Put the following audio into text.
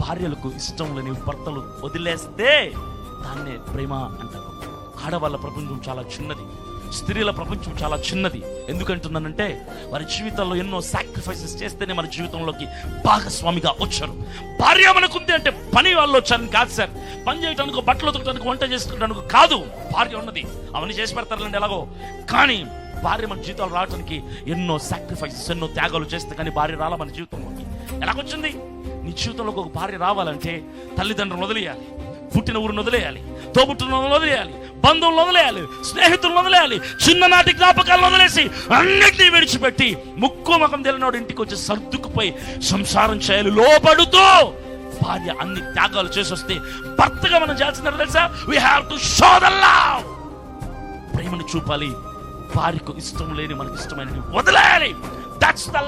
భార్యలకు ఇష్టం లేని భర్తలు వదిలేస్తే దాన్నే ప్రేమ అంటారు. ఆడవాళ్ళ ప్రపంచం చాలా చిన్నది, స్త్రీల ప్రపంచం చాలా చిన్నది. ఎందుకంటున్నానంటే వారి జీవితాల్లో ఎన్నో సాక్రిఫైసెస్ చేస్తేనే మన జీవితంలోకి భాగస్వామిగా వచ్చారు. భార్య మనకుంది అంటే పని వాళ్ళు వచ్చారని కాదు సార్, పని చేయడానికి, బట్టలు ఉతకడానికి, వంట చేసుకోవడానికి కాదు. భార్య ఉన్నది, అవన్నీ చేసి పెడతారులేండి ఎలాగో. కానీ భార్య మన జీవితాలు రావడానికి ఎన్నో సాక్రిఫైసెస్, ఎన్నో త్యాగాలు చేస్తే కానీ భార్య రాలా మన జీవితంలోకి. ఎలాగొచ్చింది? నీ జీవితంలోకి ఒక భార్య రావాలంటే తల్లిదండ్రులను వదిలేయాలి, పుట్టిన ఊరిని వదిలేయాలి, తోబుట్టులను వదిలేయాలి, బంధువులను వదిలేయాలి, స్నేహితులను వదిలేయాలి, చిన్ననాటి జ్ఞాపకాలను వదిలేసి అన్నిటినీ విడిచిపెట్టి ముక్కు ముఖం తెలియనోడు ఇంటికి వచ్చి సర్దుకుపోయి సంసారం చేయాలి లోబడుతూ. భార్య అన్ని త్యాగాలు చేసి వస్తే భర్తగా మనం చేయాల్సిన తెలుసా? We have to show the love. ప్రేమను చూపాలి. భార్యకు ఇష్టం లేని మనకి ఇష్టమైనవి వదిలేయాలి. That's the